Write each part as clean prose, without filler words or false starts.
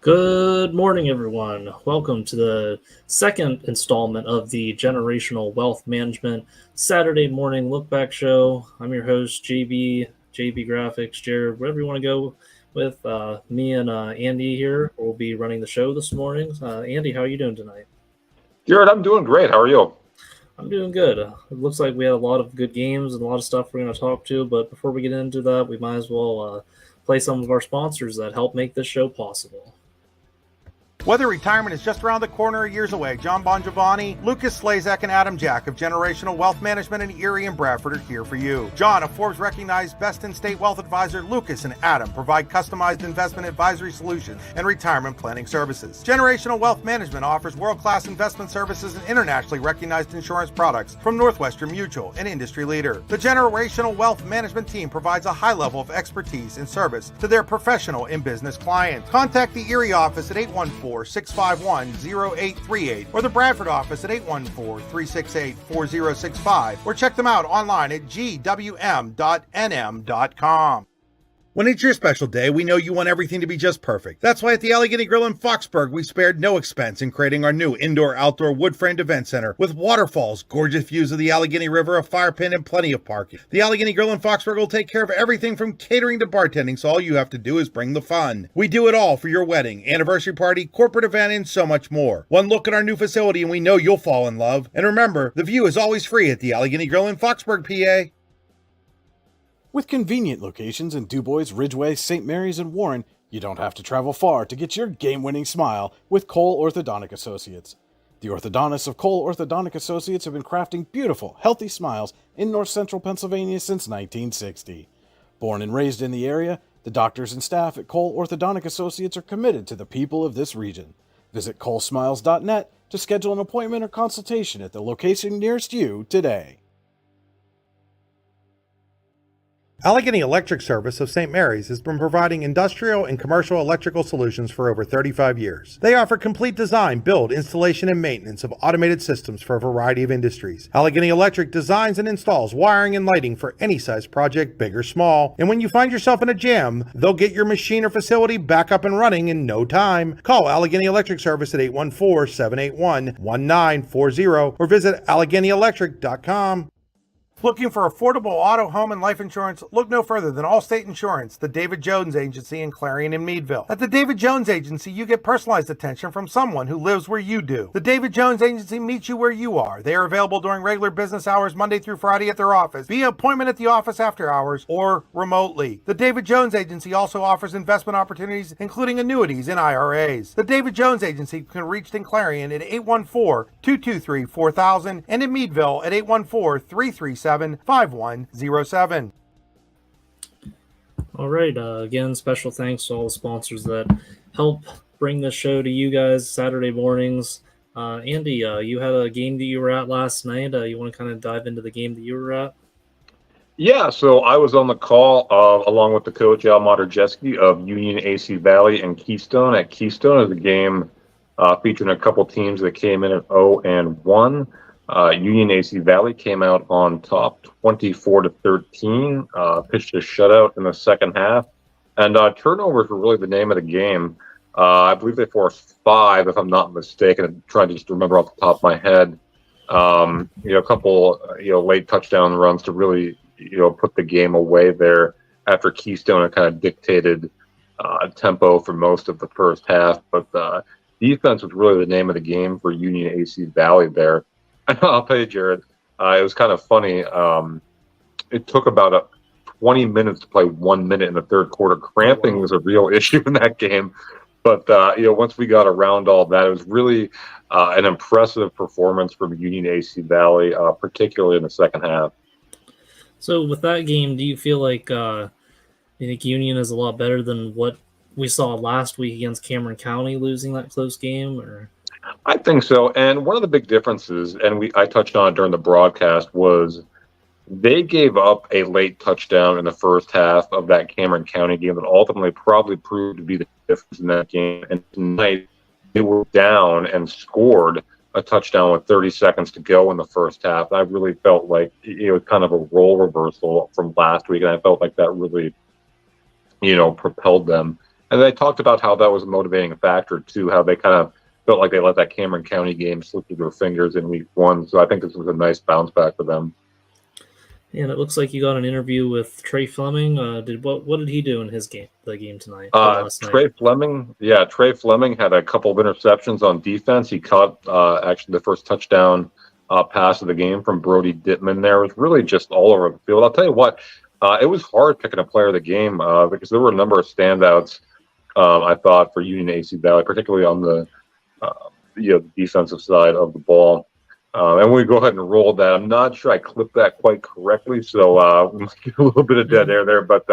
Good morning, everyone. Welcome to the second installment of the Generational Wealth Management Saturday morning lookback show. I'm your host, JB Graphics, Jared, whatever you want to go with. Me and Andy here will be running the show this morning. Andy, how are you doing tonight? Jared, I'm doing great. How are you? I'm doing good. It looks like we had a lot of good games and a lot of stuff we're going to talk to, but before we get into that, we might as well play some of our sponsors that help make this show possible. Whether retirement is just around the corner or years away, John Bongiovanni, Lucas Slazak, and Adam Jack of Generational Wealth Management in Erie and Bradford are here for you. John, a Forbes-recognized best-in-state wealth advisor, Lucas and Adam provide customized investment advisory solutions and retirement planning services. Generational Wealth Management offers world-class investment services and internationally recognized insurance products from Northwestern Mutual, an industry leader. The Generational Wealth Management team provides a high level of expertise and service to their professional and business clients. Contact the Erie office at 814-651-0838 or the Bradford office at 814-368-4065 or check them out online at gwm.nm.com. When it's your special day, we know you want everything to be just perfect. That's why at the Allegheny Grill in Foxburg, we spared no expense in creating our new indoor-outdoor wood-framed event center with waterfalls, gorgeous views of the Allegheny River, a fire pit, and plenty of parking. The Allegheny Grill in Foxburg will take care of everything from catering to bartending, so all you have to do is bring the fun. We do it all for your wedding, anniversary party, corporate event, and so much more. One look at our new facility and we know you'll fall in love. And remember, the view is always free at the Allegheny Grill in Foxburg, PA. With convenient locations in DuBois, Ridgeway, St. Mary's, and Warren, you don't have to travel far to get your game-winning smile with Cole Orthodontic Associates. The orthodontists of Cole Orthodontic Associates have been crafting beautiful, healthy smiles in North Central Pennsylvania since 1960. Born and raised in the area, the doctors and staff at Cole Orthodontic Associates are committed to the people of this region. Visit colesmiles.net to schedule an appointment or consultation at the location nearest you today. Allegheny Electric Service of St. Mary's has been providing industrial and commercial electrical solutions for over 35 years. They offer complete design, build, installation, and maintenance of automated systems for a variety of industries. Allegheny Electric designs and installs wiring and lighting for any size project, big or small. And when you find yourself in a jam, they'll get your machine or facility back up and running in no time. Call Allegheny Electric Service at 814-781-1940 or visit AlleghenyElectric.com. Looking for affordable auto, home, and life insurance? Look no further than Allstate Insurance, the David Jones Agency in Clarion and Meadville. At the David Jones Agency, you get personalized attention from someone who lives where you do. The David Jones Agency meets you where you are. They are available during regular business hours Monday through Friday at their office, via appointment at the office after hours, or remotely. The David Jones Agency also offers investment opportunities, including annuities and IRAs. The David Jones Agency can be reached in Clarion at 814-223-4000 and in Meadville at 814-337-5107. All right. Again, special thanks to all the sponsors that help bring this show to you guys Saturday mornings. Andy, you had a game that you were at last night. You want to kind of dive into the game that you were at? Yeah, so I was on the call along with the coach, Al Moderjeski of Union AC Valley and Keystone. At Keystone is a game featuring a couple teams that came in at 0-1. Union AC Valley came out on top 24-13, pitched a shutout in the second half, and turnovers were really the name of the game. I believe they forced 5, if I'm not mistaken. I'm trying to just remember off the top of my head. A couple late touchdown runs to really put the game away there after Keystone had kind of dictated tempo for most of the first half. But defense was really the name of the game for Union AC Valley there. I'll tell you, Jared, it was kind of funny. It took about 20 minutes to play 1 minute in the third quarter. Cramping was a real issue in that game. But, once we got around all that, it was really an impressive performance from Union AC Valley, particularly in the second half. So with that game, do you feel like you think Union is a lot better than what we saw last week against Cameron County losing that close game? Or I think so. And one of the big differences, and I touched on it during the broadcast, was they gave up a late touchdown in the first half of that Cameron County game that ultimately probably proved to be the difference in that game. And tonight, they were down and scored a touchdown with 30 seconds to go in the first half. I really felt like it was kind of a role reversal from last week, and I felt like that really, propelled them And they talked about how that was a motivating factor too, how they kind of felt like they let that Cameron County game slip through their fingers in week 1. So I think this was a nice bounce back for them. And it looks like you got an interview with Trey Fleming. What did he do in his game? The game tonight, last night. Trey Fleming had a couple of interceptions on defense. He caught actually the first touchdown pass of the game from Brody Dittman. There it was really just all over the field. I'll tell you what, it was hard picking a player of the game because there were a number of standouts. I thought for Union AC Valley, particularly on the defensive side of the ball. And we go ahead and roll that. I'm not sure I clipped that quite correctly, so we might get a little bit of dead air there. But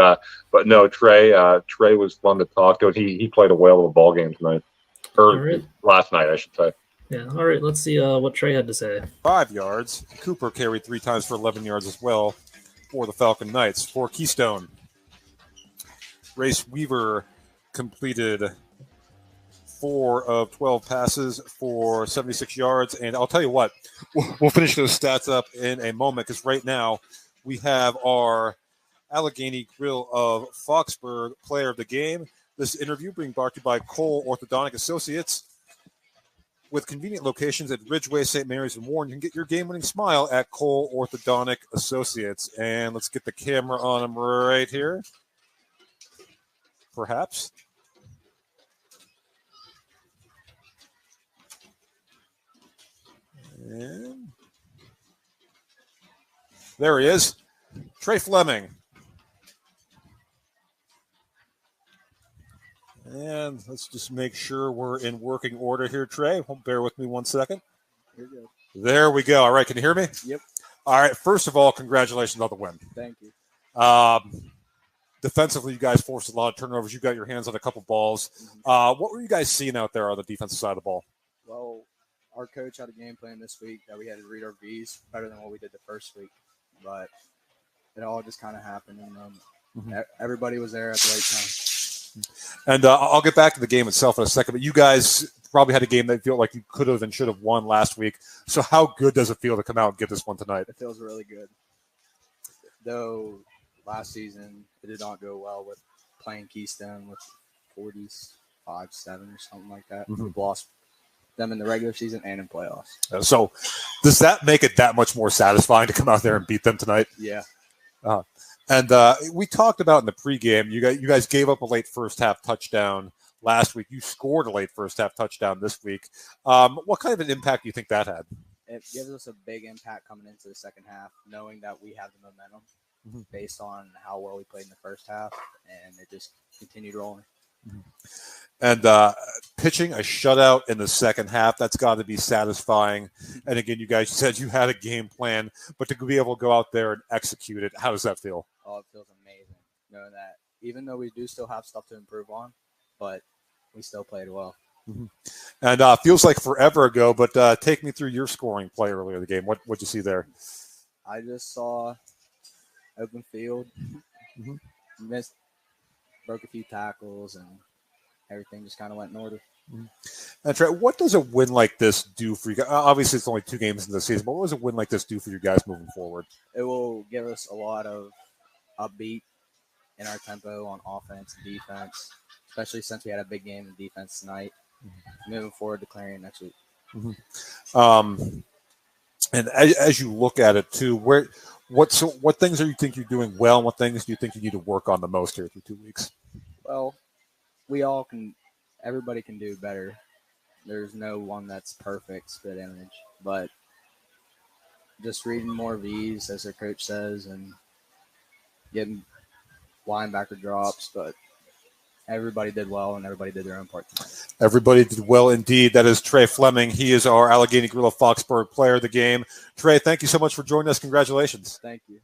no, Trey was fun to talk to. He played a whale of a ball game tonight, or last night, I should say. Yeah. All right. Let's see what Trey had to say. 5 yards. Cooper carried 3 times for 11 yards as well for the Falcon Knights. For Keystone, Race Weaver completed 4 of 12 passes for 76 yards. And I'll tell you what, we'll finish those stats up in a moment because right now we have our Allegheny Grill of Foxburg player of the game. This interview being brought to you by Cole Orthodontic Associates. With convenient locations at Ridgeway, St. Mary's, and Warren, you can get your game-winning smile at Cole Orthodontic Associates. And let's get the camera on him right here. Perhaps. And there he is, Trey Fleming. And let's just make sure we're in working order here, Trey. Bear with me 1 second. There we go. All right, can you hear me? Yep. All right, first of all, congratulations on the win. Thank you. Defensively, you guys forced a lot of turnovers. You got your hands on a couple balls. What were you guys seeing out there on the defensive side of the ball? Well, our coach had a game plan this week that we had to read our V's better than what we did the first week. But it all just kind of happened. And everybody was there at the right time. And I'll get back to the game itself in a second, but you guys probably had a game that felt like you could have and should have won last week. So how good does it feel to come out and get this one tonight? It feels really good. Though last season it did not go well with playing Keystone with 45-7 or something like that. We've lost them in the regular season and in playoffs. So does that make it that much more satisfying to come out there and beat them tonight? Yeah. And we talked about in the pregame, you guys gave up a late first half touchdown last week. You scored a late first half touchdown this week. What kind of an impact do you think that had? It gives us a big impact coming into the second half, knowing that we have the momentum based on how well we played in the first half, and it just continued rolling. And pitching a shutout in the second half, that's got to be satisfying. And again, you guys said you had a game plan, but to be able to go out there and execute it, how does that feel? Oh, it feels amazing knowing that even though we do still have stuff to improve on, but we still played well. And feels like forever ago, but take me through your scoring play earlier in the game. What'd you see there? I just saw open field, missed, broke a few tackles, and everything just kind of went in order. And Trey, what does a win like this do for you guys? Obviously, it's only 2 games in the season, but what does a win like this do for you guys moving forward? It will give us a lot of upbeat in our tempo on offense and defense, especially since we had a big game in defense tonight. Moving forward to Clarion next week. And as you look at it too, what things are you think you're doing well, and what things do you think you need to work on the most here through 2 weeks? Well, everybody can do better. There's no one that's perfect spit image, but just reading more V's, as their coach says, and getting linebacker drops, but everybody did well, and everybody did their own part tonight. Everybody did well indeed. That is Trey Fleming. He is our Allegheny Grill of Foxburg player of the game. Trey, thank you so much for joining us. Congratulations. Thank you.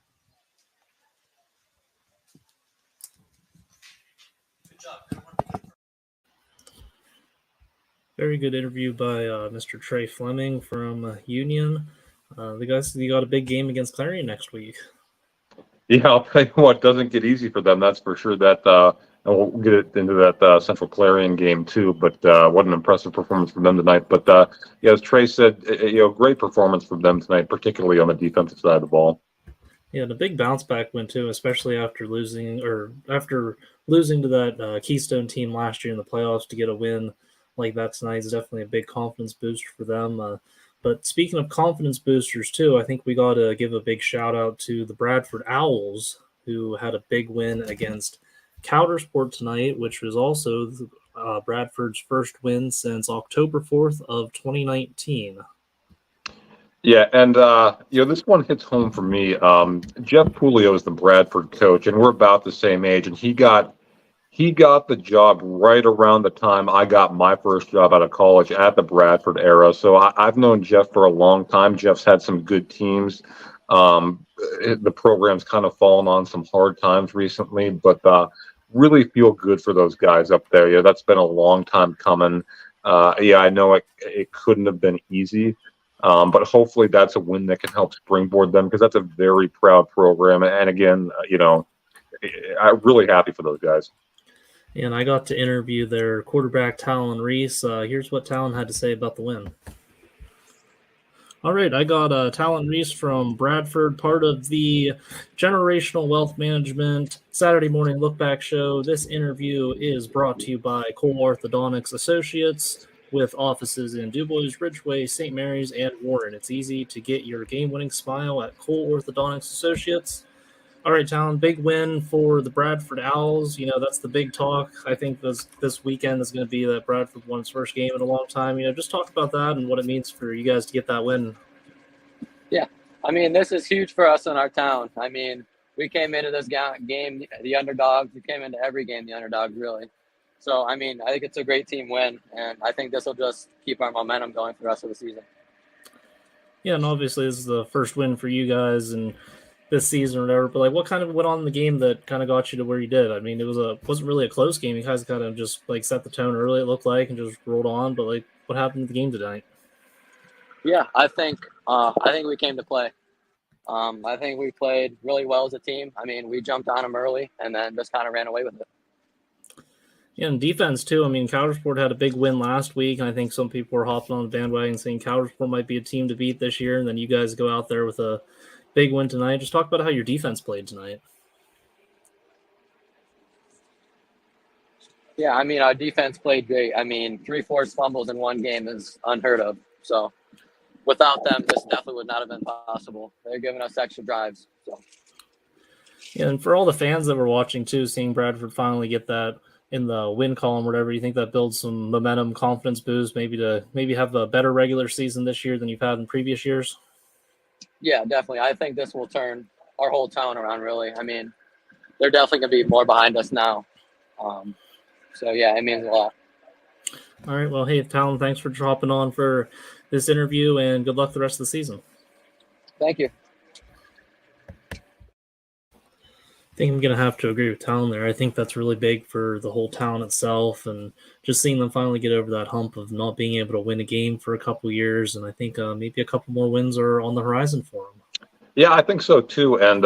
Very good interview by Mr. Trey Fleming from Union. The guys, you got a big game against Clarion next week. Yeah, I'll tell you what, doesn't get easy for them, that's for sure. That and we'll get it into that Central Clarion game too. But what an impressive performance from them tonight. But yeah, as Trey said, great performance from them tonight, particularly on the defensive side of the ball. Yeah, and a big bounce back win too, especially after losing to that Keystone team last year in the playoffs. To get a win like that tonight is definitely a big confidence booster for them. But speaking of confidence boosters too, I think we got to give a big shout out to the Bradford Owls, who had a big win against Coudersport tonight, which was also Bradford's first win since October 4th of 2019. Yeah, and this one hits home for me. Jeff Pulio is the Bradford coach, and we're about the same age, and he got the job right around the time I got my first job out of college at the Bradford era. So I've known Jeff for a long time. Jeff's had some good teams. The program's kind of fallen on some hard times recently, but really feel good for those guys up there. Yeah, that's been a long time coming. I know it couldn't have been easy. But hopefully that's a win that can help springboard them, because that's a very proud program. And again, I'm really happy for those guys. And I got to interview their quarterback, Talon Reese. Here's what Talon had to say about the win. All right, I got Talon Reese from Bradford, part of the Generational Wealth Management Saturday Morning Lookback Show. This interview is brought to you by Cole Orthodontics Associates, with offices in Dubois, Ridgeway, St. Mary's, and Warren. It's easy to get your game-winning smile at Cole Orthodontics Associates. All right, Talon, big win for the Bradford Owls. That's the big talk. I think this weekend is going to be that Bradford won its first game in a long time. Just talk about that and what it means for you guys to get that win. Yeah, this is huge for us in our town. We came into this game the underdogs. We came into every game the underdogs, really. So, I think it's a great team win, and I think this will just keep our momentum going for the rest of the season. Yeah, and obviously this is the first win for you guys and this season or whatever, but what kind of went on in the game that kind of got you to where you did? It wasn't really a close game. You guys kind of just set the tone early, it looked like, and just rolled on. But what happened in the game tonight? Yeah, I think we came to play. I think we played really well as a team. We jumped on them early and then just kind of ran away with it. Yeah, and defense too. Coudersport had a big win last week, and I think some people were hopping on the bandwagon saying Coudersport might be a team to beat this year, and then you guys go out there with a big win tonight. Just talk about how your defense played tonight. Yeah, our defense played great. 3 forced fumbles in one game is unheard of. So without them, this definitely would not have been possible. They're giving us extra drives. So. Yeah, and for all the fans that were watching too, seeing Bradford finally get that in the win column, whatever, you think that builds some momentum, confidence boost, maybe have a better regular season this year than you've had in previous years? Yeah, definitely. I think this will turn our whole town around, really. They're definitely going to be more behind us now. So, yeah, it means a lot. All right. Well, hey, Talon, thanks for dropping on for this interview, and good luck the rest of the season. Thank you. I think I'm going to have to agree with Talon there. I think that's really big for the whole town itself, and just seeing them finally get over that hump of not being able to win a game for a couple years. And I think maybe a couple more wins are on the horizon for them. Yeah, I think so too. And,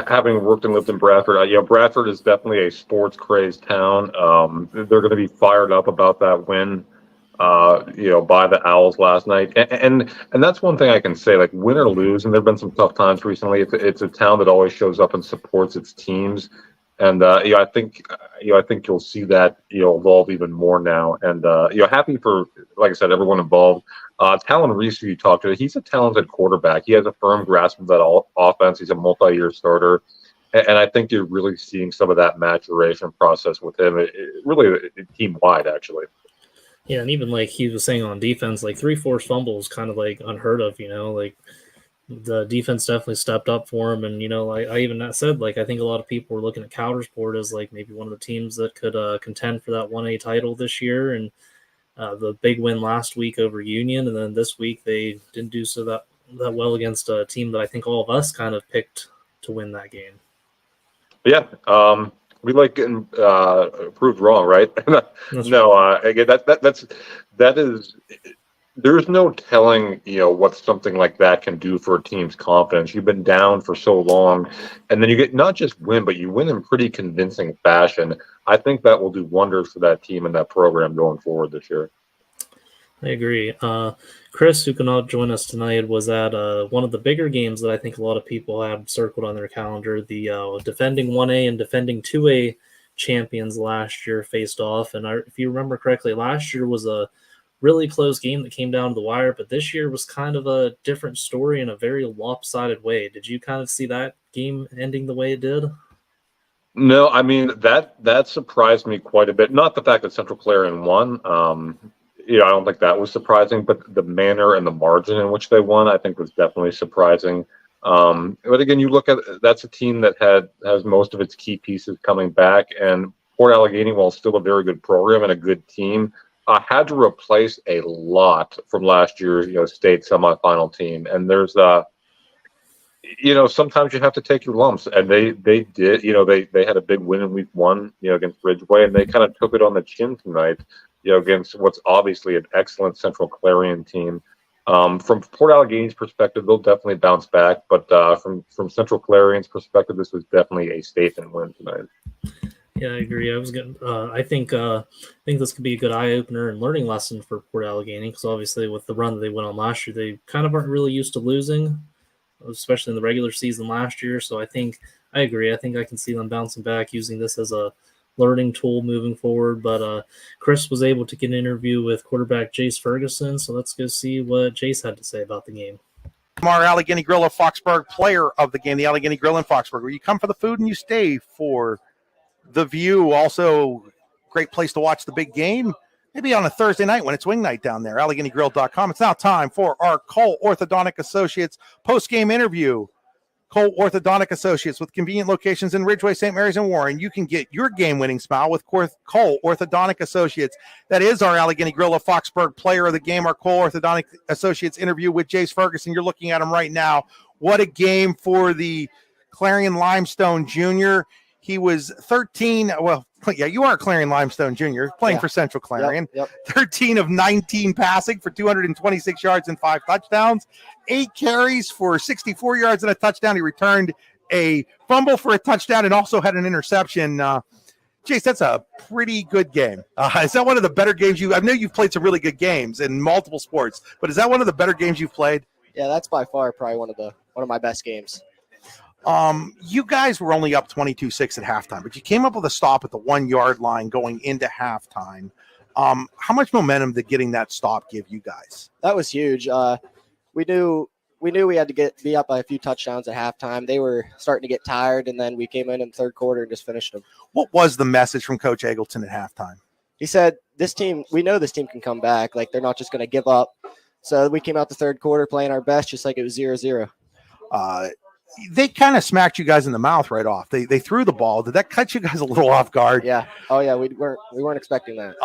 having worked and lived in Bradford, Bradford is definitely a sports crazed town. They're going to be fired up about that win, by the Owls last night. And that's one thing I can say, win or lose, and there've been some tough times recently. It's a town that always shows up and supports its teams. And, I think you'll see that, evolve even more now. And, happy for, like I said, everyone involved. Talon Reese, who you talked to, he's a talented quarterback. He has a firm grasp of that offense. He's a multi-year starter. And I think you're really seeing some of that maturation process with him, really team-wide, actually. Yeah, and even he was saying on defense, 3 forced fumbles kind of unheard of, the defense definitely stepped up for him. And, I even said, I think a lot of people were looking at Coudersport as maybe one of the teams that could contend for that 1A title this year. And the big win last week over Union. And then this week they didn't do so that well against a team that I think all of us kind of picked to win that game. Yeah. We like getting proved wrong, right? No, again, that is. There's no telling, what something like that can do for a team's confidence. You've been down for so long, and then you get not just win, but you win in pretty convincing fashion. I think that will do wonders for that team and that program going forward this year. I agree. Chris, who cannot join us tonight, was at one of the bigger games that I think a lot of people had circled on their calendar. The defending 1A and defending 2A champions last year faced off. And if you remember correctly, last year was a really close game that came down to the wire, but this year was kind of a different story in a very lopsided way. Did you kind of see that game ending the way it did? No, I mean that surprised me quite a bit. Not the fact that Central Clarion won. I don't think that was surprising, but the manner and the margin in which they won, I think, was definitely surprising. But again, you look at that's a team that has most of its key pieces coming back, and Port Allegheny, while still a very good program and a good team, had to replace a lot from last year's state semifinal team. And there's sometimes you have to take your lumps, and they did. They had a big win in week 1, against Ridgeway, and they kind of took it on the chin tonight, against what's obviously an excellent Central Clarion team. From Port Allegheny's perspective, they'll definitely bounce back, but from Central Clarion's perspective, this was definitely a statement win tonight. Yeah, I agree. I think this could be a good eye opener and learning lesson for Port Allegheny, because obviously with the run that they went on last year, they kind of aren't really used to losing, especially in the regular season last year. So I agree. I think I can see them bouncing back, using this as a learning tool moving forward. But Chris was able to get an interview with quarterback Jace Ferguson, so let's go see what Jace had to say about the game. Our Allegheny Grill of Foxburg, player of the game, the Allegheny Grill in Foxburg, where you come for the food and you stay for the view. Also, great place to watch the big game. Maybe on a Thursday night when it's wing night down there, AlleghenyGrill.com. It's now time for our Cole Orthodontic Associates post-game interview. Cole Orthodontic Associates, with convenient locations in Ridgeway, St. Mary's, and Warren. You can get your game-winning smile with Cole Orthodontic Associates. That is our Allegheny Grill of Foxburg player of the game, our Cole Orthodontic Associates interview with Jace Ferguson. You're looking at him right now. What a game for the Clarion Limestone Jr. He was 13. Well, yeah, you are Clarion Limestone Jr. playing for Central Clarion. Yep. 13 of 19 passing for 226 yards and 5 touchdowns. 8 carries for 64 yards and a touchdown. He returned a fumble for a touchdown and also had an interception. Jace, that's a pretty good game. Is that one of the better games I know you've played some really good games in multiple sports, but is that one of the better games you've played? Yeah, that's by far probably one of my best games. You guys were only up 22-6 at halftime, but you came up with a stop at the 1-yard line going into halftime. How much momentum did getting that stop give you guys? That was huge. We knew we had to be up by a few touchdowns at halftime. They were starting to get tired, and then we came in the third quarter and just finished them. What was the message from Coach Eggleton at halftime? He said, we know this team can come back. Like, they're not just going to give up. So we came out the third quarter playing our best, just like it was 0-0. They kind of smacked you guys in the mouth right off. They threw the ball. Did that cut you guys a little off guard? Yeah. Oh yeah. We weren't expecting that.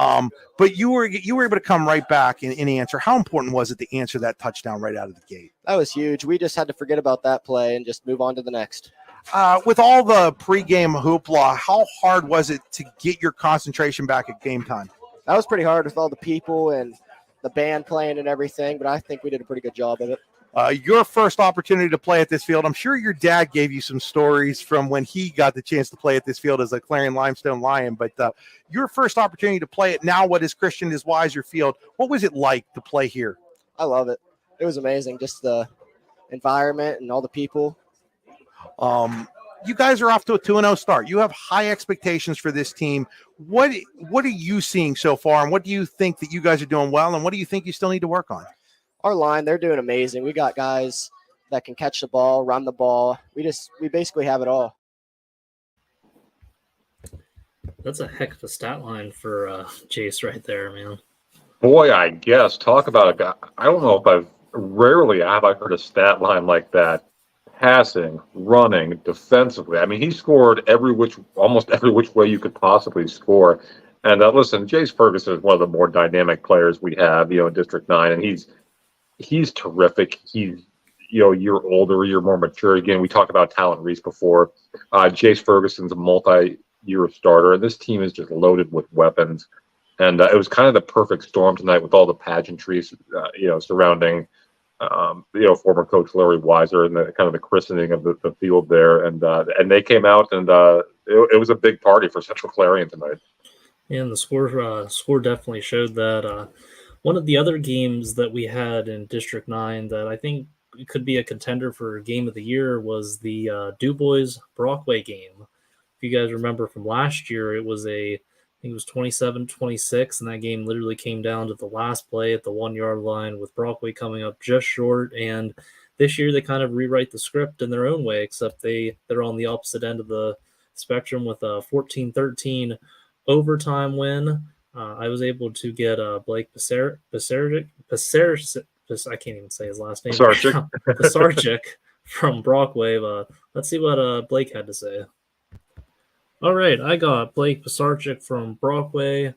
But you were able to come right back and answer. How important was it to answer that touchdown right out of the gate? That was huge. We just had to forget about that play and just move on to the next. With all the pregame hoopla, how hard was it to get your concentration back at game time? That was pretty hard with all the people and the band playing and everything, but I think we did a pretty good job of it. Your first opportunity to play at this field, I'm sure your dad gave you some stories from when he got the chance to play at this field as a Clarion Limestone Lion, but your first opportunity to play it now, what is Christian is Weiser Field, what was it like to play here? I love it. It was amazing, just the environment and all the people. You guys are off to a 2-0 start. You have high expectations for this team. What are you seeing so far, and what do you think that you guys are doing well, and what do you think you still need to work on? Our line, they're doing amazing. We got guys that can catch the ball, run the ball. We basically have it all. That's a heck of a stat line for Jace right there, man. Boy, I guess. Talk about a guy. I don't know if rarely have I heard a stat line like that. Passing, running, defensively. I mean, he scored almost every which way you could possibly score. And listen, Jace Ferguson is one of the more dynamic players we have, in District 9, and he's terrific. He's, you're older, you're more mature. Again, we talked about Talent Reese before. Jace Ferguson's a multi-year starter, and this team is just loaded with weapons. And it was kind of the perfect storm tonight with all the pageantries, surrounding, former coach Larry Weiser and the kind of the christening of the field there. And they came out, and it was a big party for Central Clarion tonight. Yeah, and the score definitely showed that. One of the other games that we had in District 9 that I think could be a contender for Game of the Year was the DuBois Brockway game. If you guys remember from last year, it was I think it was 27-26, and that game literally came down to the last play at the 1 yard line with Brockway coming up just short. And this year they kind of rewrite the script in their own way, except they're on the opposite end of the spectrum with a 14-13 overtime win. I was able to get Blake Pisarcik. I can't even say his last name. Pisarcik from Brockway. Let's see what Blake had to say. All right, I got Blake Pisarcik from Brockway,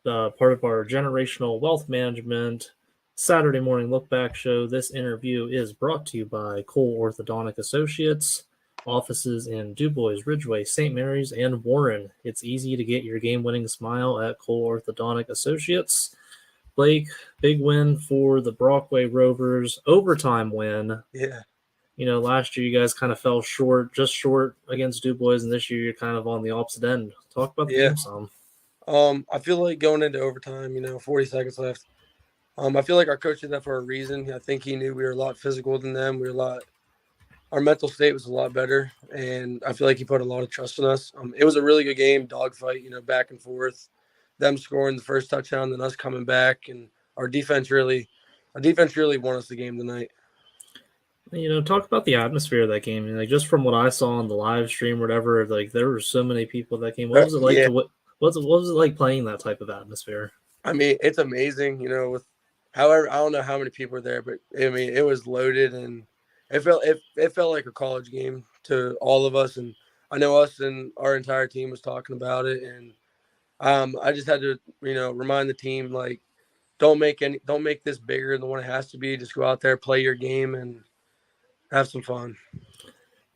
part of our Generational Wealth Management Saturday morning look-back show. This interview is brought to you by Cole Orthodontic Associates, offices in DuBois, Ridgeway, St. Mary's, and Warren. It's easy to get your game-winning smile at Cole Orthodontic Associates. Blake, big win for the Brockway Rovers, overtime win. Yeah. Last year you guys kind of fell just short against DuBois, and this year you're kind of on the opposite end. Talk about the game some. I feel like going into overtime, 40 seconds left. I feel like our coach did that for a reason. I think he knew we were a lot physical than them. Our mental state was a lot better, and I feel like he put a lot of trust in us. It was a really good game, dogfight, back and forth. Them scoring the first touchdown, then us coming back, and our defense really won us the game tonight. Talk about the atmosphere of that game. Like, just from what I saw on the live stream or whatever, like, there were so many people at that game. What was it like? What was it like playing that type of atmosphere? I mean, it's amazing. With however, I don't know how many people were there, but I mean, it was loaded, and it felt like a college game to all of us. And I know us and our entire team was talking about it, and I just had to remind the team, like, don't make this bigger than what it has to be. Just go out there, play your game, and have some fun.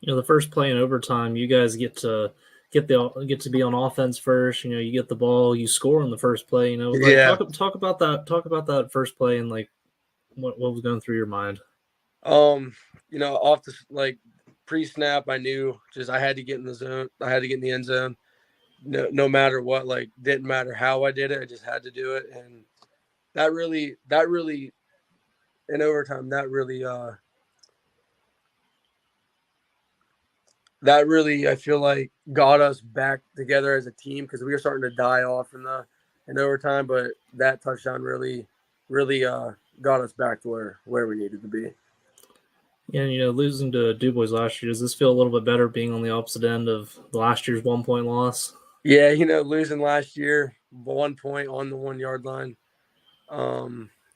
The first play in overtime, you guys get to be on offense first. You get the ball, you score on the first play. Talk about that. Talk about that first play and like what was going through your mind. Off the pre-snap, I knew just I had to get in the zone. I had to get in the end zone. No matter what, didn't matter how I did it. I just had to do it, and that really in overtime, that really I feel like got us back together as a team, because we were starting to die off in overtime, but that touchdown really got us back to where we needed to be. And losing to DuBois last year, does this feel a little bit better being on the opposite end of last year's 1 point loss? Yeah, losing last year, 1 point on the 1 yard line.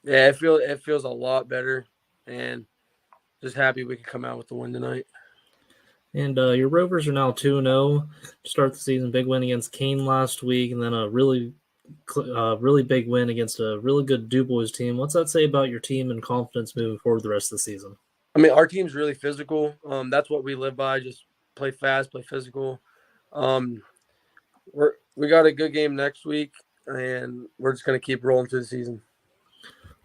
It feels a lot better, and just happy we could come out with the win tonight. And your Rovers are now 2-0 to start the season. Big win against Kane last week, and then a really big win against a really good DuBois team. What's that say about your team and confidence moving forward the rest of the season? I mean, our team's really physical. That's what we live by. Just play fast, play physical. We got a good game next week, and we're just going to keep rolling through the season.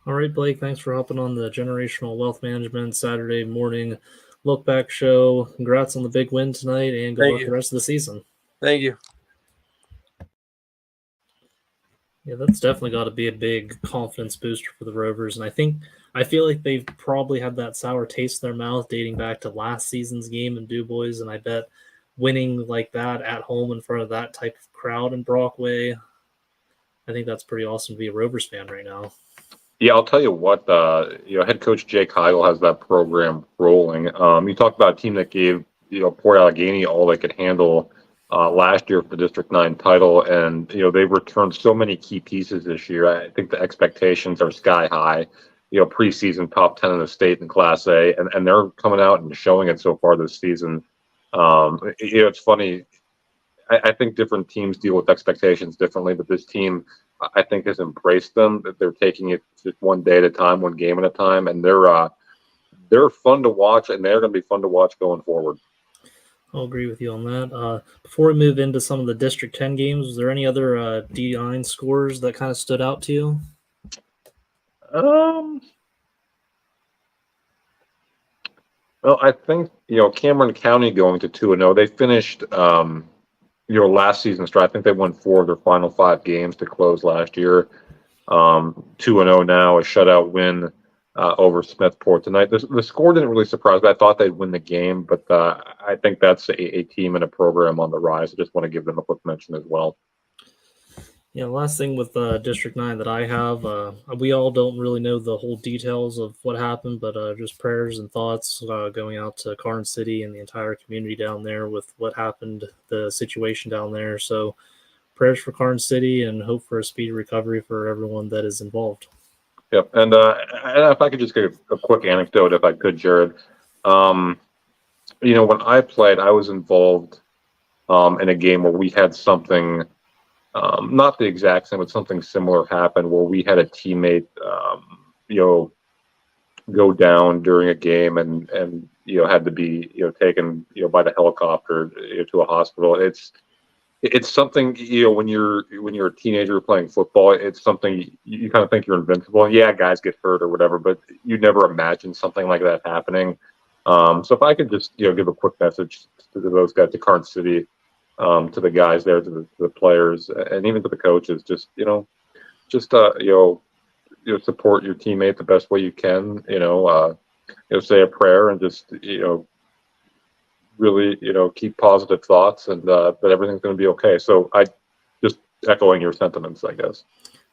All right, Blake, thanks for hopping on the Generational Wealth Management Saturday morning look-back show. Congrats on the big win tonight, and good luck the rest of the season. Thank you. Yeah, that's definitely got to be a big confidence booster for the Rovers, and I feel like they've probably had that sour taste in their mouth dating back to last season's game in DuBois, and I bet winning like that at home in front of that type of crowd in Brockway, I think that's pretty awesome to be a Rovers fan right now. Yeah, I'll tell you what, head coach Jake Heigl has that program rolling. You talked about a team that gave, Port Allegheny all they could handle last year for the District 9 title, and, they've returned so many key pieces this year. I think the expectations are sky high, preseason top 10 in the state in Class A, and they're coming out and showing it so far this season. It's funny. I think different teams deal with expectations differently, but this team, I think, has embraced them. That they're taking it just one day at a time, one game at a time, and they're fun to watch, and they're going to be fun to watch going forward. I'll agree with you on that. Before we move into some of the District 10 games, was there any other D9 scores that kind of stood out to you? Well, I think, Cameron County going to 2-0. They finished, last season straight. I think they won 4 of their final 5 games to close last year. 2-0 now, a shutout win over Smithport tonight. The score didn't really surprise me. I thought they'd win the game, but I think that's a team and a program on the rise. I just want to give them a quick mention as well. Yeah, last thing with District 9 that I have, we all don't really know the whole details of what happened, but just prayers and thoughts going out to Karn City and the entire community down there with what happened, the situation down there. So prayers for Karn City and hope for a speedy recovery for everyone that is involved. Yep, and if I could just give a quick anecdote, if I could, Jared. When I played, I was involved in a game where we had something, not the exact same, but something similar happen where we had a teammate, go down during a game and had to be taken by the helicopter to a hospital. It's something, when you're a teenager playing football, it's something you kind of think you're invincible. And yeah, guys get hurt or whatever, but you never imagine something like that happening. So if I could just give a quick message to those guys, to Karn City, to the guys there, to the players, and even to the coaches, just support your teammate the best way you can. Say a prayer and just really, keep positive thoughts, and that everything's going to be okay. So I just echoing your sentiments, I guess.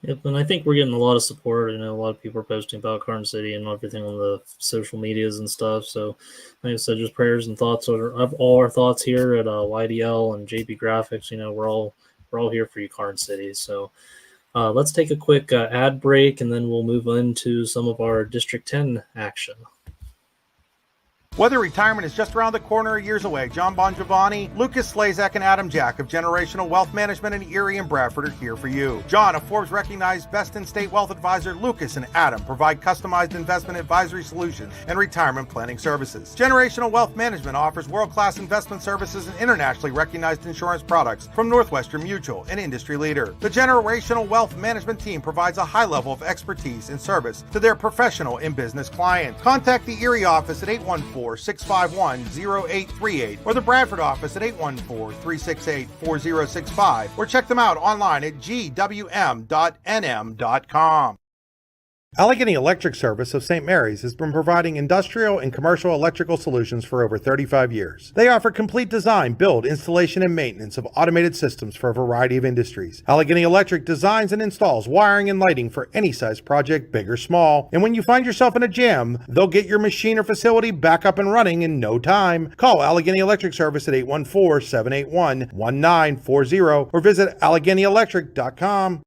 Yep, and I think we're getting a lot of support. A lot of people are posting about Karn City and everything on the social medias and stuff. So, like I said, just prayers and thoughts of all our thoughts here at YDL and JB Graphics. We're all here for you, Karn City. So, let's take a quick ad break, and then we'll move into some of our District 10 action. Whether retirement is just around the corner or years away, John Bongiovanni, Lucas Slazak, and Adam Jack of Generational Wealth Management in Erie and Bradford are here for you. John, a Forbes-recognized best-in-state wealth advisor, Lucas and Adam provide customized investment advisory solutions and retirement planning services. Generational Wealth Management offers world-class investment services and internationally recognized insurance products from Northwestern Mutual, an industry leader. The Generational Wealth Management team provides a high level of expertise and service to their professional and business clients. Contact the Erie office at 814-651-0838 or the Bradford office at 814-368-4065 or check them out online at gwm.nm.com. Allegheny Electric Service of St. Mary's has been providing industrial and commercial electrical solutions for over 35 years. They offer complete design, build, installation, and maintenance of automated systems for a variety of industries. Allegheny Electric designs and installs wiring and lighting for any size project, big or small. And when you find yourself in a jam, they'll get your machine or facility back up and running in no time. Call Allegheny Electric Service at 814-781-1940 or visit AlleghenyElectric.com.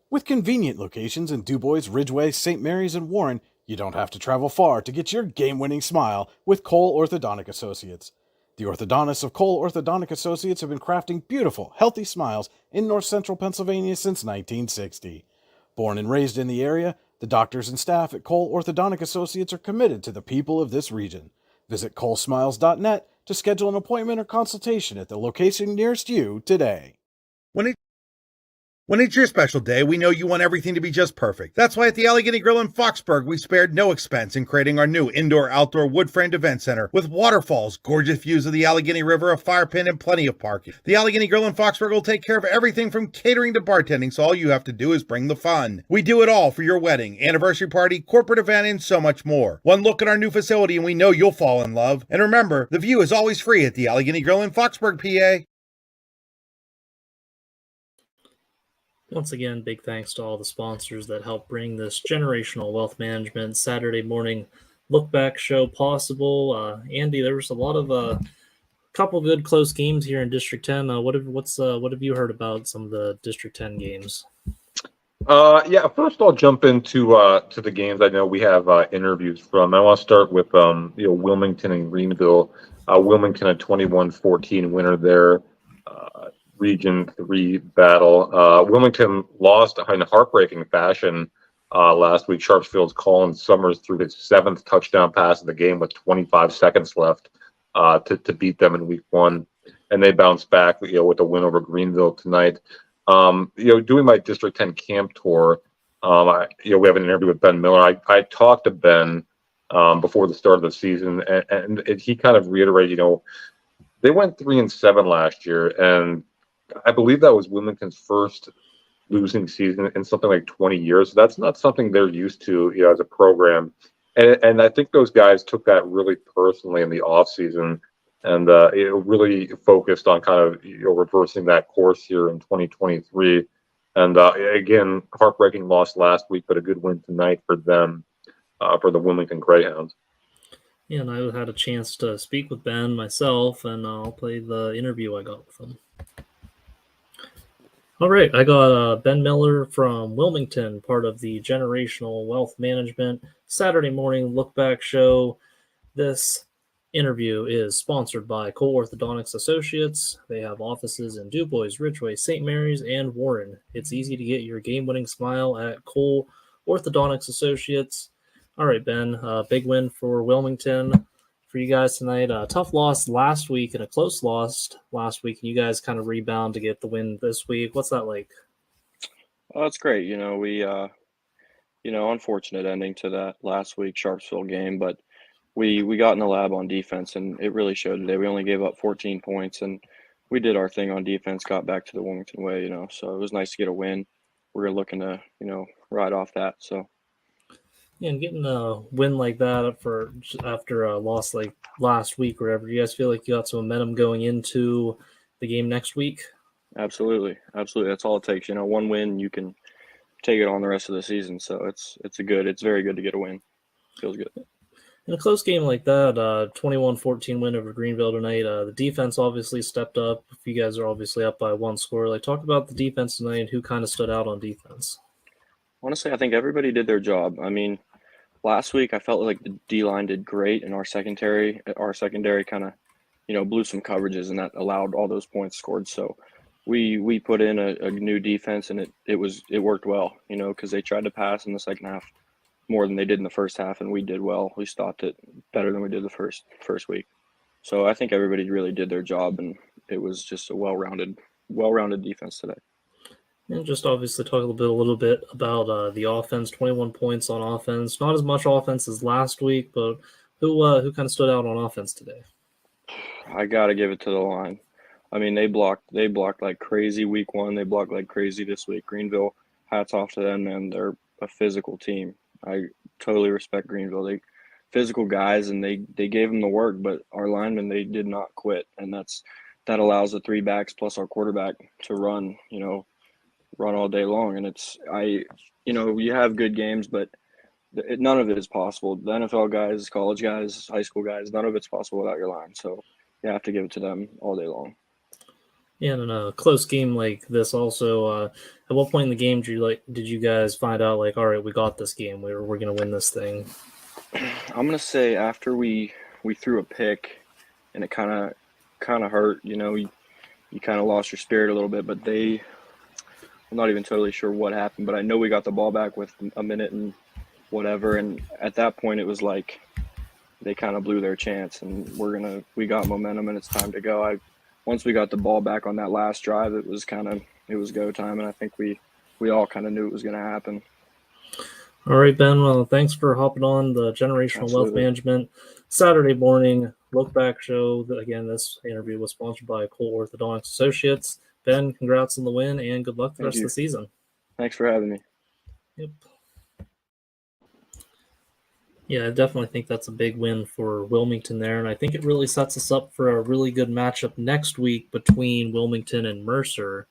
With convenient locations in DuBois, Ridgeway, St. Mary's, and Warren, you don't have to travel far to get your game-winning smile with Cole Orthodontic Associates. The orthodontists of Cole Orthodontic Associates have been crafting beautiful, healthy smiles in North Central Pennsylvania since 1960. Born and raised in the area, the doctors and staff at Cole Orthodontic Associates are committed to the people of this region. Visit colesmiles.net to schedule an appointment or consultation at the location nearest you today. When it's your special day, we know you want everything to be just perfect. That's why at the Allegheny Grill in Foxburg, we spared no expense in creating our new indoor-outdoor wood-framed event center with waterfalls, gorgeous views of the Allegheny River, a fire pit, and plenty of parking. The Allegheny Grill in Foxburg will take care of everything from catering to bartending, so all you have to do is bring the fun. We do it all for your wedding, anniversary party, corporate event, and so much more. One look at our new facility and we know you'll fall in love. And remember, the view is always free at the Allegheny Grill in Foxburg, PA. Once again, big thanks to all the sponsors that help bring this Generational Wealth Management Saturday morning Lookback show possible. Andy, there was a lot of couple good close games here in District 10. What have you heard about some of the District 10 games? First I'll jump into to the games I know we have interviews from. I want to start with Wilmington and Greenville. Wilmington a 21-14 winner there. Region 3 battle. Wilmington lost in heartbreaking fashion last week. Sharpsfield's Colin Summers threw his 7th touchdown pass of the game with 25 seconds left to beat them in week 1. And they bounced back with a win over Greenville tonight. Doing my District 10 camp tour, we have an interview with Ben Miller. I talked to Ben before the start of the season, and he kind of reiterated, they went 3-7 last year, and I believe that was Wilmington's first losing season in something like 20 years. That's not something they're used to, as a program. And I think those guys took that really personally in the offseason and it really focused on kind of reversing that course here in 2023. And again, heartbreaking loss last week, but a good win tonight for them, for the Wilmington Greyhounds. Yeah, and I had a chance to speak with Ben myself, and I'll play the interview I got with him. All right, I got Ben Miller from Wilmington, part of the Generational Wealth Management Saturday morning look-back show. This interview is sponsored by Cole Orthodontics Associates. They have offices in DuBois, Ridgeway, St. Mary's, and Warren. It's easy to get your game-winning smile at Cole Orthodontics Associates. All right, Ben, big win for Wilmington for you guys tonight. Tough loss last week and a close loss last week. You guys kind of rebound to get the win this week. What's that like? Oh, that's great. We unfortunate ending to that last week Sharpsville game, but we got in the lab on defense, and it really showed today. We only gave up 14 points, and we did our thing on defense, got back to the Wilmington way, so it was nice to get a win. We're looking to, ride off that, so. Yeah, and getting a win like that after a loss like last week or whatever, do you guys feel like you got some momentum going into the game next week? Absolutely. That's all it takes. One win, you can take it on the rest of the season. So it's very good to get a win. Feels good. In a close game like that, 21-14 win over Greenville tonight, the defense obviously stepped up. If you guys are obviously up by one score, talk about the defense tonight and who kind of stood out on defense. Honestly, I think everybody did their job. I mean, last week I felt like the D-line did great, and our secondary kind of, blew some coverages, and that allowed all those points scored. So we put in a new defense, and it worked well, because they tried to pass in the second half more than they did in the first half, and we did well. We stopped it better than we did the first week. So I think everybody really did their job, and it was just a well-rounded defense today. And just obviously talk a little bit about the offense. 21 points on offense. Not as much offense as last week, but who kind of stood out on offense today? I got to give it to the line. I mean, they blocked like crazy week one. They blocked like crazy this week. Greenville, hats off to them, man. They're a physical team. I totally respect Greenville. They physical guys, and they gave them the work, but our linemen, they did not quit. And that allows the three backs plus our quarterback to run all day long. And you have good games, but none of it is possible. The NFL guys, college guys, high school guys, none of it's possible without your line. So you have to give it to them all day long. Yeah, and in a close game like this also, at what point in the game did you guys find out all right, we got this game, we're going to win this thing? I'm going to say after we threw a pick, and it kind of hurt, you kind of lost your spirit a little bit, but I'm not even totally sure what happened, but I know we got the ball back with a minute and whatever, and at that point it was like they kind of blew their chance, and we got momentum, and it's time to go. Once we got the ball back on that last drive, it was go time, and I think we all kind of knew it was going to happen. All right, Ben. Well, thanks for hopping on the Generational Wealth Management Saturday morning look back show. Again, this interview was sponsored by Cole Orthodontics Associates. Ben, congrats on the win, and good luck the rest of the season. Thanks for having me. Yep. Yeah, I definitely think that's a big win for Wilmington there, and I think it really sets us up for a really good matchup next week between Wilmington and Mercer.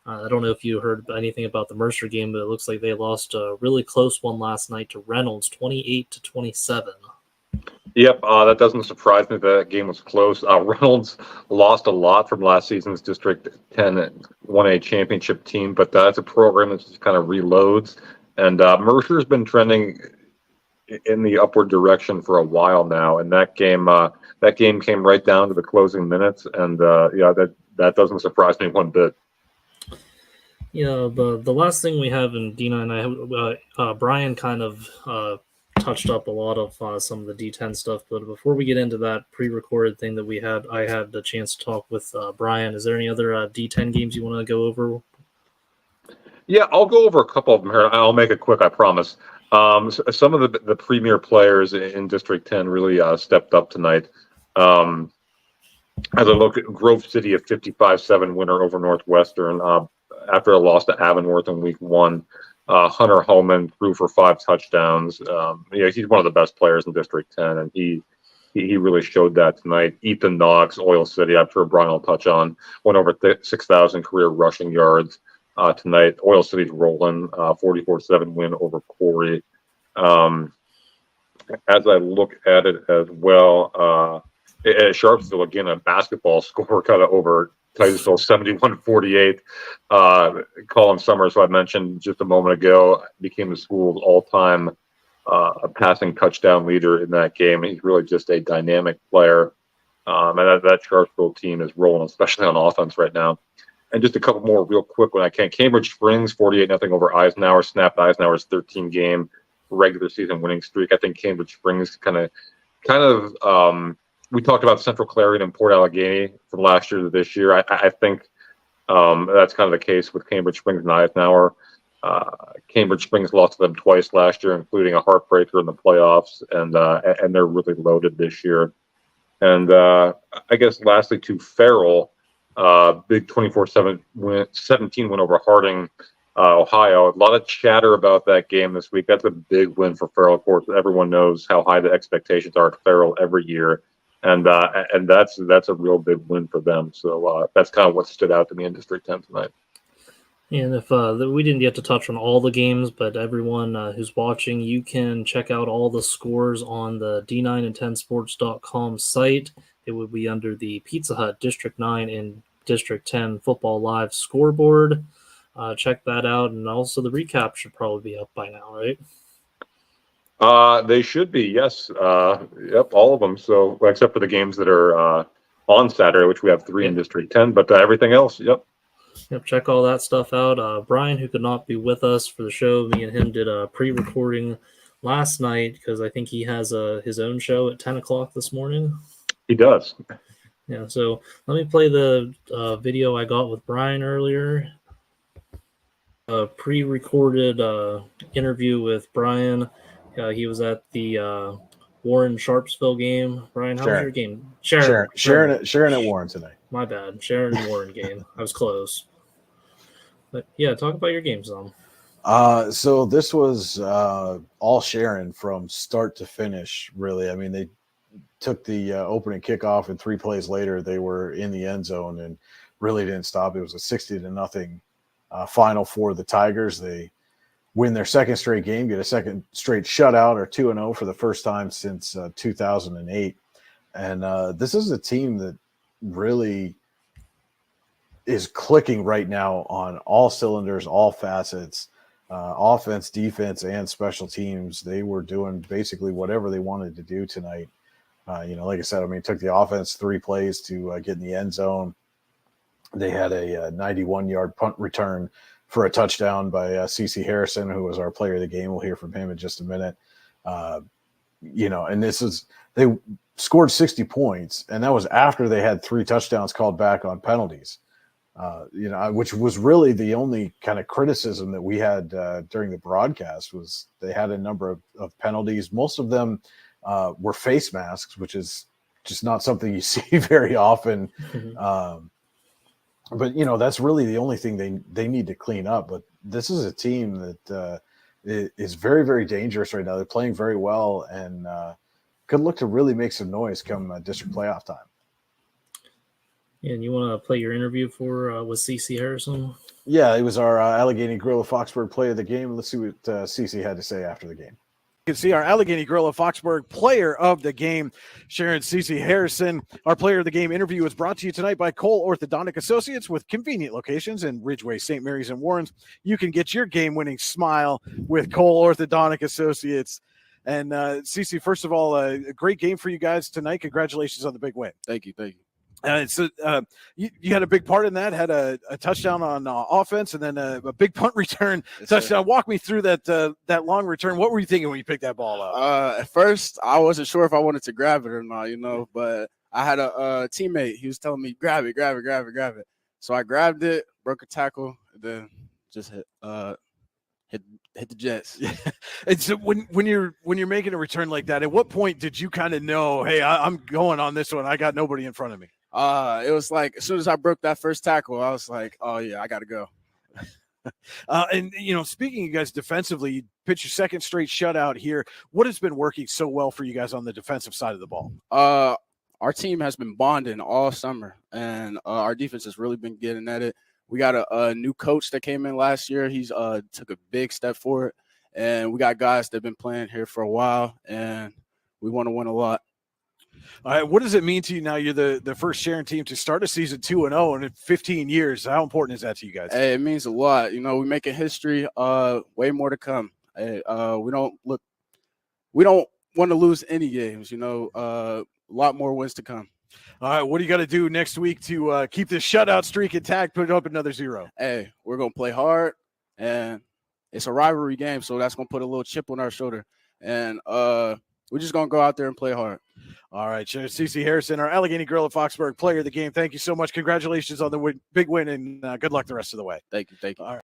I don't know if you heard anything about the Mercer game, but it looks like they lost a really close one last night to Reynolds, 28-27. Yep, that doesn't surprise me. That game was close. Reynolds lost a lot from last season's District 10 1A championship team, but that's a program that just kind of reloads. And Mercer's been trending in the upward direction for a while now, and that game came right down to the closing minutes, and that doesn't surprise me one bit. Yeah, the last thing we have, and Dina and I, Brian kind of touched up a lot of some of the D10 stuff, but before we get into that pre-recorded thing that I had the chance to talk with Brian. Is there any other D10 games you want to go over? Yeah, I'll go over a couple of them here. I'll make it quick, I promise. Some of the premier players in District 10 really stepped up tonight. as I look at Grove City, a 55-7 winner over Northwestern after a loss to Avonworth in week 1. Hunter Holman threw for 5 touchdowns. He's one of the best players in District 10, and he really showed that tonight. Ethan Knox, Oil City, I'm sure Brian will touch on, went over 6,000 career rushing yards tonight. Oil City's rolling, 44-7 win over Corey. As I look at it as well, at Sharpsville, again, a basketball score kind of over Titusville, 71-48. Colin Summers, who I mentioned just a moment ago, became the school's all-time passing touchdown leader in that game. He's really just a dynamic player. And that Sharpsville team is rolling, especially on offense right now. And just a couple more real quick when I can. Cambridge Springs, 48-0 over Eisenhower, snapped Eisenhower's 13-game regular season winning streak. I think Cambridge Springs kind of we talked about Central Clarion and Port Allegheny from last year to this year. I think that's kind of the case with Cambridge Springs and Eisenhower. Cambridge Springs lost to them twice last year, including a heartbreaker in the playoffs, and they're really loaded this year. And I guess lastly to Farrell, big 24-17 win over Harding, Ohio. A lot of chatter about that game this week. That's a big win for Farrell. Of course, everyone knows how high the expectations are at Farrell every year. And that's a real big win for them. So that's kind of what stood out to me in District 10 tonight. And if we didn't get to touch on all the games, but everyone who's watching, you can check out all the scores on the d9and10sports.com site. It would be under the Pizza Hut District 9 and District 10 Football Live scoreboard. Check that out. And also the recap should probably be up by now, right? They should be, yes. Yep, all of them. So, except for the games that are on Saturday, which we have 3 in District 10, but everything else, yep. Yep, check all that stuff out. Brian, who could not be with us for the show, me and him did a pre-recording last night because I think he has his own show at 10 o'clock this morning. He does. Yeah, so let me play the video I got with Brian earlier. A pre-recorded interview with Brian. He was at the Warren Sharpsville game. Brian, how was your game? Sharon at Warren tonight. My bad. Sharon and Warren game. I was close. But yeah, talk about your game some. So this was all Sharon from start to finish, really. I mean, they took the opening kickoff, and 3 plays later, they were in the end zone and really didn't stop. It was a 60-0 final for the Tigers. They win their second straight game, get a second straight shutout, or 2-0 for the first time since 2008. And this is a team that really is clicking right now on all cylinders, all facets, offense, defense, and special teams. They were doing basically whatever they wanted to do tonight. Like I said, I mean, it took the offense 3 plays to get in the end zone. They had a 91-yard punt return for a touchdown by CeCe Harrison, who was our player of the game. We'll hear from him in just a minute. And they scored 60 points, and that was after they had 3 touchdowns called back on penalties. Which was really the only kind of criticism that we had during the broadcast. Was they had a number of penalties. Most of them were face masks, which is just not something you see very often. Mm-hmm. But that's really the only thing they need to clean up. But this is a team that is very, very dangerous right now. They're playing very well and could look to really make some noise come district playoff time. And you want to play your interview with CeCe Harrison? Yeah, it was our Allegheny Grill of Foxburg play of the game. Let's see what CeCe had to say after the game. You can see our Allegheny Grill of Foxburg player of the game, Sharon CeCe Harrison. Our player of the game interview was brought to you tonight by Cole Orthodontic Associates with convenient locations in Ridgeway, St. Mary's, and Warrens. You can get your game-winning smile with Cole Orthodontic Associates. And CeCe, first of all, a great game for you guys tonight. Congratulations on the big win. Thank you. You had a big part in that, had a touchdown on offense and then a big punt return touchdown. Sir. Walk me through that long return. What were you thinking when you picked that ball up? At first, I wasn't sure if I wanted to grab it or not, but I had a teammate. He was telling me, grab it. So I grabbed it, broke a tackle, and then just hit the Jets. And so when you're making a return like that, at what point did you kind of know, hey, I'm going on this one. I got nobody in front of me? It was like as soon as I broke that first tackle, I was like, oh yeah, I gotta go. And speaking of you guys defensively, you pitched your second straight shutout here. What has been working so well for you guys on the defensive side of the ball? Our team has been bonding all summer, and our defense has really been getting at it. We got a new coach that came in last year. He's took a big step forward, and we got guys that have been playing here for a while, and we want to win a lot. All right, what does it mean to you now? You're the first Sharon team to start a season 2-0 in 15 years. How important is that to you guys? Hey, it means a lot. We're making history. Way more to come. Hey, we don't want to lose any games. A lot more wins to come. All right, what do you got to do next week to keep this shutout streak intact? Put up another 0. Hey, we're gonna play hard, and it's a rivalry game, so that's gonna put a little chip on our shoulder, and we're just gonna go out there and play hard. All right, Cece Harrison, our Allegheny girl at Foxburg, player of the game. Thank you so much. Congratulations on the big win, and good luck the rest of the way. Thank you. All right.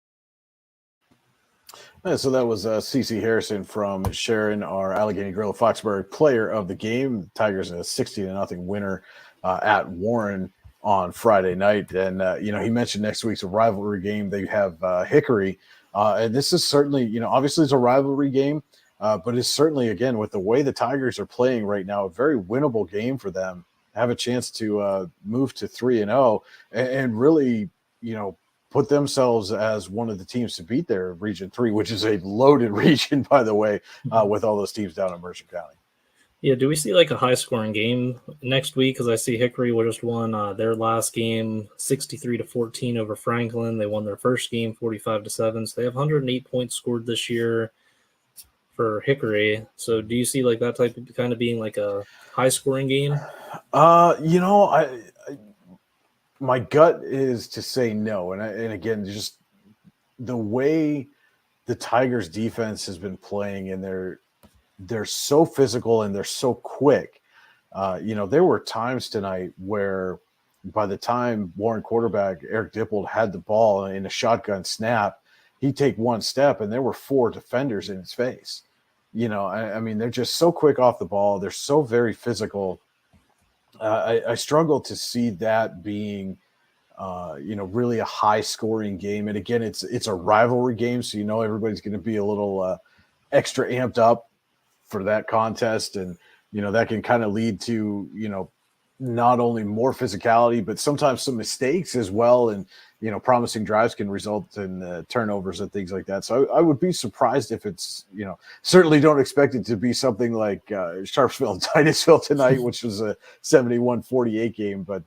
And so that was Cece Harrison from Sharon, our Allegheny girl at Foxburg, player of the game. Tigers a 60-0 winner at Warren on Friday night. And, he mentioned next week's a rivalry game. They have Hickory. And this is certainly, obviously it's a rivalry game. But it's certainly, again, with the way the Tigers are playing right now, a very winnable game for them. Have a chance to move to 3-0 and really, put themselves as one of the teams to beat their Region 3, which is a loaded region, by the way, with all those teams down in Mercer County. Yeah, do we see like a high-scoring game next week? Because I see Hickory just won their last game 63-14 over Franklin. They won their first game 45-7. So they have 108 points scored this year for Hickory. So do you see like that type of kind of being like a high scoring game? My gut is to say no. And again, just the way the Tigers defense has been playing, and they're so physical and they're so quick. There were times tonight where by the time Warren quarterback Eric Dippold had the ball in a shotgun snap, he'd take one step and there were 4 defenders in his face. They're just so quick off the ball. They're so very physical. I struggle to see that being, really a high scoring game. And again, it's a rivalry game. So, everybody's going to be a little extra amped up for that contest. And, that can kind of lead to, not only more physicality, but sometimes some mistakes as well. And, promising drives can result in turnovers and things like that. So I would be surprised if it's, certainly don't expect it to be something like Sharpsville and Titusville tonight, which was a 71-48 game. But,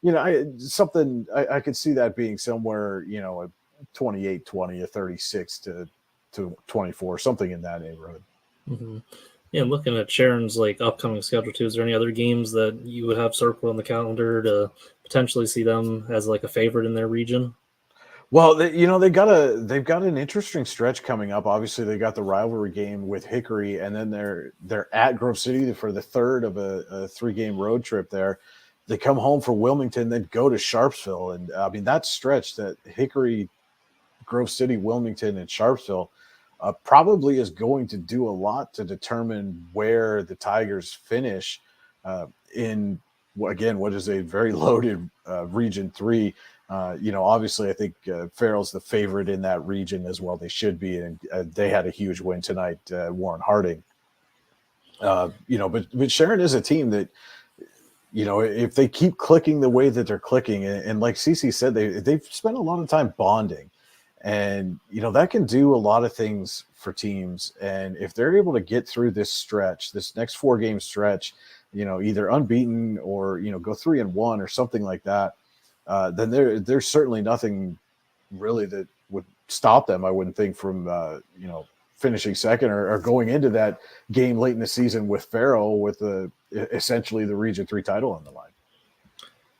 I could see that being somewhere, a 28-20, a 36-24, something in that neighborhood. Mm-hmm. Yeah, looking at Sharon's like upcoming schedule too, is there any other games that you would have circled on the calendar to potentially see them as like a favorite in their region? Well, they've got an interesting stretch coming up. Obviously, they got the rivalry game with Hickory, and then they're at Grove City for the third of a 3-game road trip there. They come home for Wilmington, then go to Sharpsville, and that stretch, that Hickory, Grove City, Wilmington, and Sharpsville, probably is going to do a lot to determine where the Tigers finish in, again, what is a very loaded Region 3. Obviously, I think Farrell's the favorite in that region as well. They should be, and they had a huge win tonight, Warren Harding. But Sharon is a team that, if they keep clicking the way that they're clicking, and like Cece said, they've spent a lot of time bonding. And, that can do a lot of things for teams. And if they're able to get through this stretch, this next 4-game stretch, either unbeaten or, go 3-1 or something like that, then there's certainly nothing really that would stop them, I wouldn't think, from, finishing second or going into that game late in the season with Farrell with essentially the Region 3 title on the line.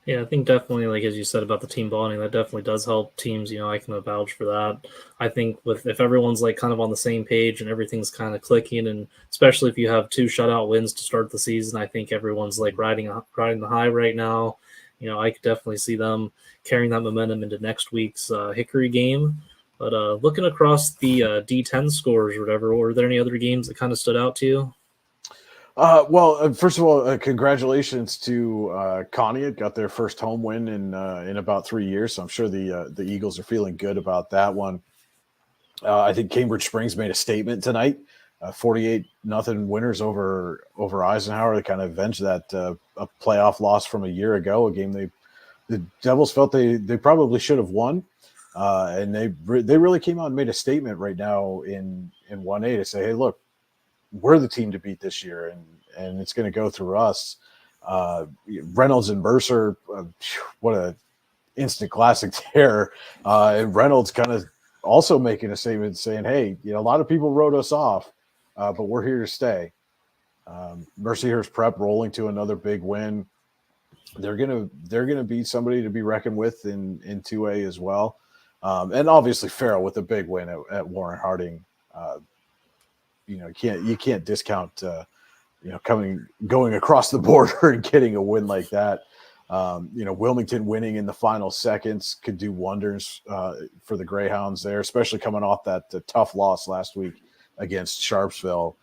Yeah, I think definitely, like as you said about the team bonding, that definitely does help teams. I can vouch for that. I think if everyone's like kind of on the same page and everything's kind of clicking, and especially if you have 2 shutout wins to start the season, I think everyone's like riding the high right now. I could definitely see them carrying that momentum into next week's Hickory game. But looking across the D10 scores or whatever, were there any other games that kind of stood out to you? First of all, congratulations to Conneaut. Got their first home win in about 3 years. So I'm sure the Eagles are feeling good about that one. I think Cambridge Springs made a statement tonight. 48-0 winners over Eisenhower. They kind of avenged that a playoff loss from a year ago, a game the Devils felt they probably should have won, and they really came out and made a statement right now in 1A to say, hey, look, we're the team to beat this year, and it's going to go through us. Reynolds and Mercer, what a instant classic there. And Reynolds kind of also making a statement saying, hey, a lot of people wrote us off, but we're here to stay. Mercyhurst Prep rolling to another big win. They're gonna be somebody to be reckoned with in 2A as well. And obviously Farrell with a big win at Warren Harding. You can't discount going across the border and getting a win like that. Wilmington winning in the final seconds could do wonders for the Greyhounds there, especially coming off that tough loss last week against Sharpsville.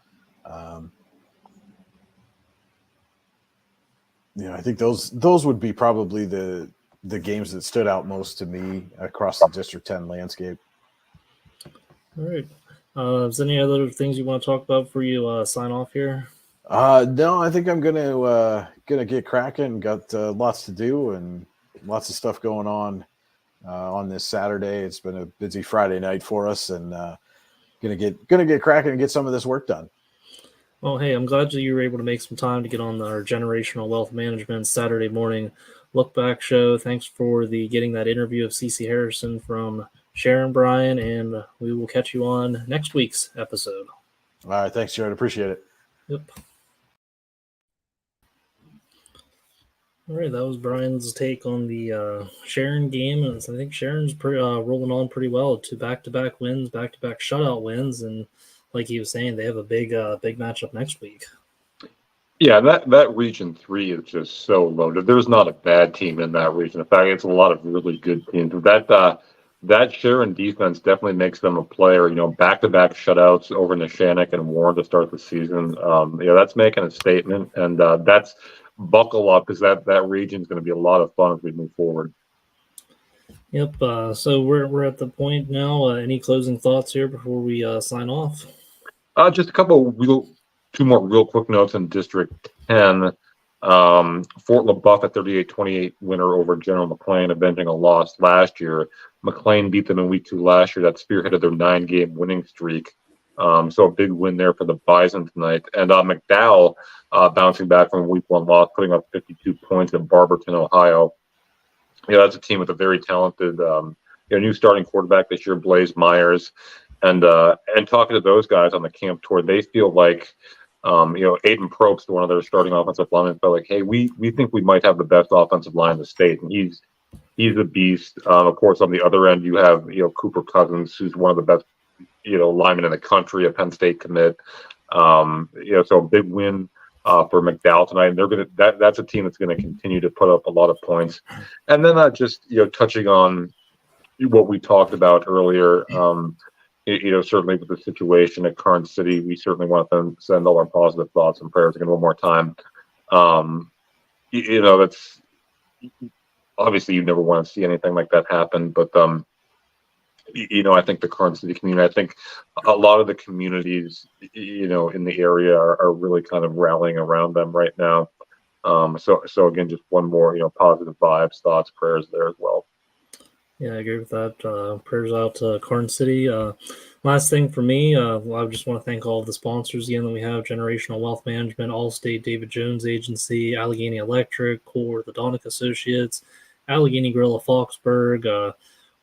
I think those would be probably the games that stood out most to me across the District 10 landscape. All right. Is there any other things you want to talk about before you sign off here? No, I think I'm gonna get cracking. Got lots to do and lots of stuff going on this Saturday. It's been a busy Friday night for us, and gonna get cracking and get some of this work done. Well, hey, I'm glad that you were able to make some time to get on our Generational Wealth Management Saturday morning look back show. Thanks for getting that interview of Cece Harrison from Sharon Bryan, and we will catch you on next week's episode. All right, thanks, Jared. Appreciate it. Yep. All right, that was Brian's take on the Sharon game, and I think Sharon's rolling on pretty well to back-to-back wins, back-to-back shutout wins, and like he was saying, they have a big matchup next week. Yeah, that region 3 is just so loaded. There's not a bad team in that region. In fact, it's a lot of really good teams. That Sharon defense definitely makes them a player. Back-to-back shutouts over Neshannock and Warren to start the season. That's making a statement, and that's buckle up because that region is going to be a lot of fun as we move forward. Yep. So we're at the point now. Any closing thoughts here before we sign off? Just a couple two more real quick notes in District 10. Fort LaBeouf at 38-28 winner over General McLean, avenging a loss last year. McLean beat them in week 2 last year. That spearheaded their 9-game winning streak. So a big win there for the Bison tonight. And McDowell bouncing back from a week 1 loss, putting up 52 points in Barberton, Ohio. That's a team with a very talented new starting quarterback this year, Blaze Myers. And talking to those guys on the camp tour, they feel like, Aiden Probst, one of their starting offensive linemen, felt like, hey, we think we might have the best offensive line in the state, and he's a beast. Of course, on the other end, you have Cooper Cousins, who's one of the best linemen in the country, a Penn State commit. So a big win for McDowell tonight, and that's a team that's going to continue to put up a lot of points. And then just touching on what we talked about earlier. Certainly with the situation at Karn City, we certainly want to send all our positive thoughts and prayers again one more time. That's obviously you never want to see anything like that happen, but I think the Karn City community, I think a lot of the communities, in the area are really kind of rallying around them right now. So again, just one more, positive vibes, thoughts, prayers there as well. Yeah, I agree with that. Prayers out to Karn City. Last thing for me, I just want to thank all of the sponsors again that we have: Generational Wealth Management, Allstate, David Jones Agency, Allegheny Electric, Core Orthodontic Associates, Allegheny Grill of Foxburg,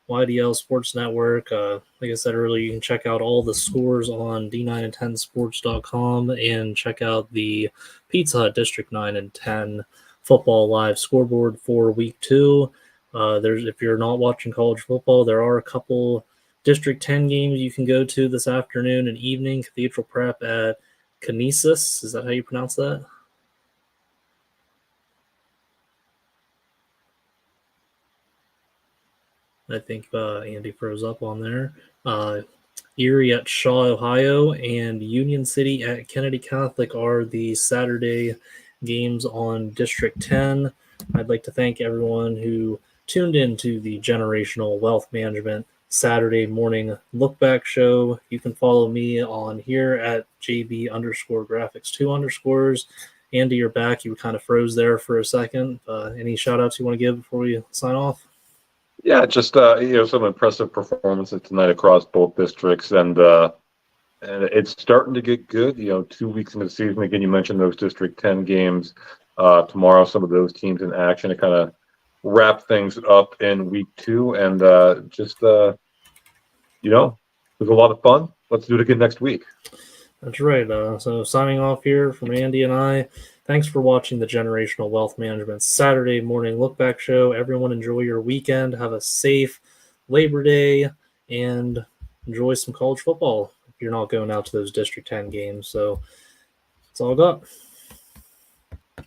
YDL Sports Network. Like I said earlier, you can check out all the scores on d9and10sports.com and check out the Pizza Hut District 9 and 10 football live scoreboard for week 2. If you're not watching college football, there are a couple District 10 games you can go to this afternoon and evening. Cathedral Prep at Canisius. Is that how you pronounce that? I think Andy froze up on there. Erie at Shaw, Ohio, and Union City at Kennedy Catholic are the Saturday games on District 10. I'd like to thank everyone who tuned in to the Generational Wealth Management Saturday morning Lookback show. You can follow me on here at JB_graphics2 underscores. Andy, you're back. You kind of froze there for a second. Any shout outs you want to give before we sign off? Yeah, just some impressive performances tonight across both districts, and it's starting to get good. 2 weeks into the season. Again, you mentioned those District 10 games. Tomorrow, some of those teams in action to kind of wrap things up in week 2, and it was a lot of fun. Let's do it again next week. That's right. So signing off here from Andy and I. Thanks for watching the Generational Wealth Management Saturday morning look back show. Everyone enjoy your weekend. Have a safe Labor Day and enjoy some college football if you're not going out to those District 10 games. So that's all I got.